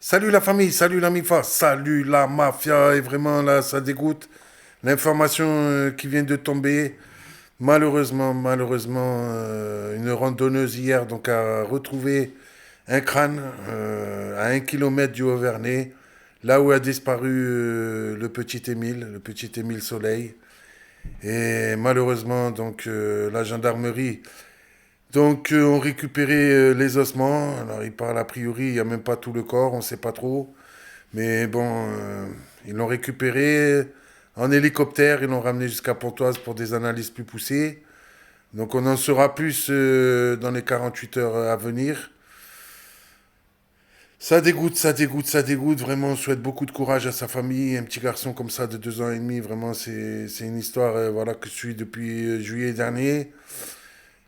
Salut la famille, salut la MIFA, salut la mafia, et vraiment là ça dégoûte. L'information qui vient de tomber, malheureusement, une randonneuse hier donc a retrouvé un crâne à 1 kilomètre du Haut-Vernay, là où a disparu le petit Émile Soleil. Et malheureusement donc la gendarmerie ont récupéré les ossements. Alors il parle a priori, il n'y a même pas tout le corps, on ne sait pas trop. Mais bon, ils l'ont récupéré en hélicoptère, ils l'ont ramené jusqu'à Pontoise pour des analyses plus poussées. Donc on en saura plus dans les 48 heures à venir. Ça dégoûte. Vraiment, on souhaite beaucoup de courage à sa famille. Un petit garçon comme ça de 2 ans et demi, vraiment, c'est une histoire voilà, que je suis depuis juillet dernier.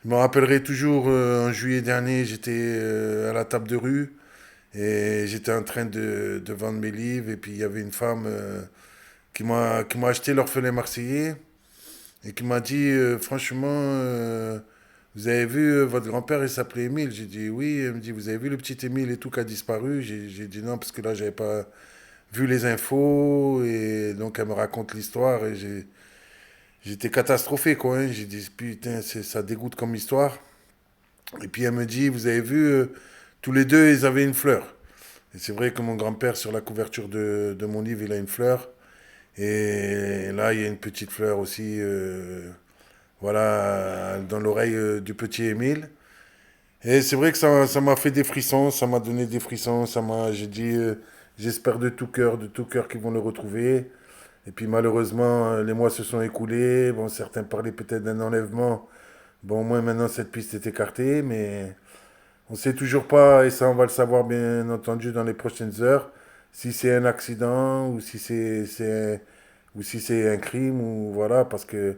Je me rappellerai toujours, en juillet dernier, j'étais à la table de rue et j'étais en train de vendre mes livres. Et puis il y avait une femme qui m'a acheté l'orphelin marseillais et qui m'a dit franchement, vous avez vu votre grand-père, il s'appelait Émile. J'ai dit oui. Elle me dit, vous avez vu le petit Émile et tout qui a disparu. J'ai dit non parce que là j'avais pas vu les infos. Et donc elle me raconte l'histoire et j'étais catastrophé quoi, hein. J'ai dit putain, ça dégoûte comme histoire. Et puis elle me dit, vous avez vu, tous les deux ils avaient une fleur. Et c'est vrai que mon grand-père sur la couverture de mon livre il a une fleur. Et là, il y a une petite fleur aussi, voilà, dans l'oreille du petit Émile. Et c'est vrai que ça m'a fait des frissons, ça m'a donné des frissons, j'ai dit, j'espère de tout cœur qu'ils vont le retrouver. Et puis malheureusement, les mois se sont écoulés. Bon, certains parlaient peut-être d'un enlèvement. Bon, au moins maintenant, cette piste est écartée, mais on ne sait toujours pas, et ça, on va le savoir bien entendu dans les prochaines heures, si c'est un accident ou si ou si c'est un crime ou voilà, parce que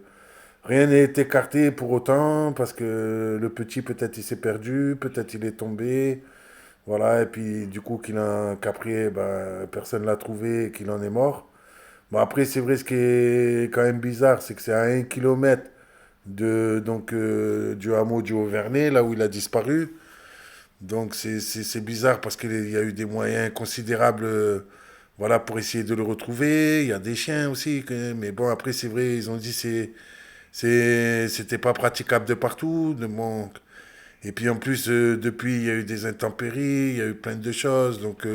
rien n'est écarté pour autant, parce que le petit peut-être il s'est perdu, peut-être il est tombé, voilà, et puis du coup qu'après ben, personne l'a trouvé et qu'il en est mort. Bon après c'est vrai ce qui est quand même bizarre, c'est que c'est à 1 kilomètre du hameau du Haut-Vernay, là où il a disparu. Donc c'est bizarre parce qu'il y a eu des moyens considérables voilà, pour essayer de le retrouver. Il y a des chiens aussi. Mais bon, après, c'est vrai, ils ont dit c'était pas praticable de partout. Bon. Et puis en plus, depuis, il y a eu des intempéries, il y a eu plein de choses. Donc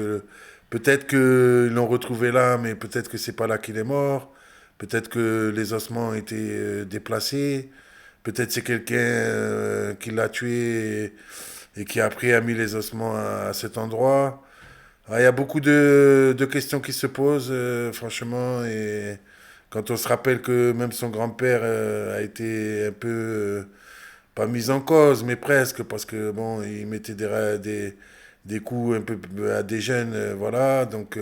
peut-être qu'ils l'ont retrouvé là, mais peut-être que c'est pas là qu'il est mort. Peut-être que les ossements ont été déplacés. Peut-être c'est quelqu'un qui l'a tué et qui après a mis les ossements à cet endroit. Ah, il y a beaucoup de questions qui se posent, franchement, et quand on se rappelle que même son grand-père a été un peu, pas mis en cause, mais presque, parce que bon, il mettait des coups un peu à des jeunes, voilà, donc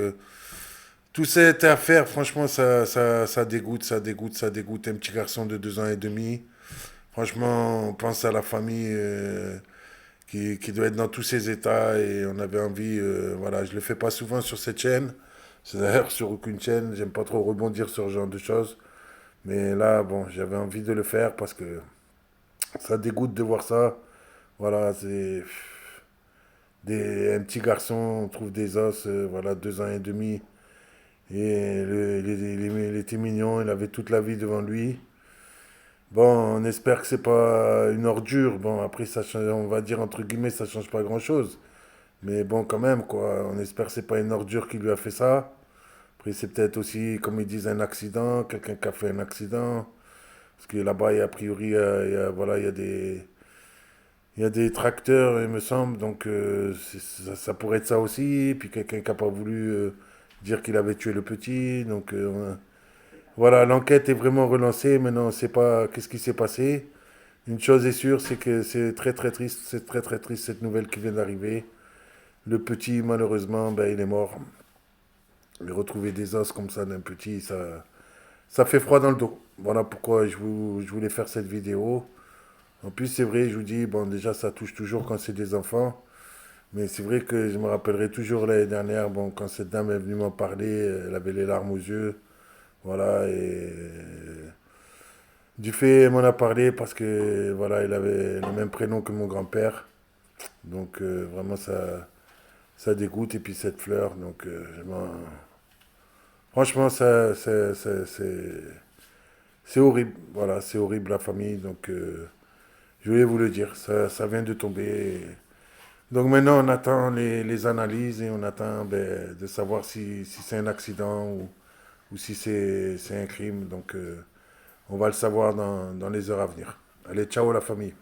tout cette affaire, franchement, ça dégoûte un petit garçon de 2 ans et demi. Franchement, on pense à la famille. Qui doit être dans tous ses états et on avait envie, voilà, je le fais pas souvent sur cette chaîne, c'est d'ailleurs sur aucune chaîne, j'aime pas trop rebondir sur ce genre de choses, mais là, bon, j'avais envie de le faire parce que ça dégoûte de voir ça, voilà, un petit garçon, on trouve des os, voilà, 2 ans et demi, et il était mignon, il avait toute la vie devant lui. Bon, on espère que c'est pas une ordure. Bon, après, on va dire entre guillemets, ça change pas grand-chose. Mais bon, quand même, quoi. On espère que c'est pas une ordure qui lui a fait ça. Après, c'est peut-être aussi, comme ils disent, un accident, quelqu'un qui a fait un accident. Parce que là-bas, a priori, voilà, il y a des tracteurs, il me semble. Donc, ça pourrait être ça aussi. Puis quelqu'un qui n'a pas voulu dire qu'il avait tué le petit. Donc, voilà, l'enquête est vraiment relancée. Maintenant, on ne sait pas qu'est-ce qui s'est passé. Une chose est sûre, c'est que c'est très très triste. C'est très très triste cette nouvelle qui vient d'arriver. Le petit, malheureusement, ben, il est mort. Mais retrouver des os comme ça d'un petit, ça fait froid dans le dos. Voilà pourquoi je voulais faire cette vidéo. En plus, c'est vrai, je vous dis, bon, déjà, ça touche toujours quand c'est des enfants. Mais c'est vrai que je me rappellerai toujours l'année dernière, bon, quand cette dame est venue m'en parler, elle avait les larmes aux yeux. Voilà, et du fait, elle m'en a parlé parce que, voilà, il avait le même prénom que mon grand-père. Donc, vraiment, ça dégoûte. Et puis cette fleur, donc franchement, c'est horrible. Voilà, c'est horrible la famille. Donc je voulais vous le dire, ça vient de tomber. Donc maintenant, on attend les analyses et on attend ben, de savoir si c'est un accident ou si c'est un crime. Donc on va le savoir dans les heures à venir. Allez, ciao la famille.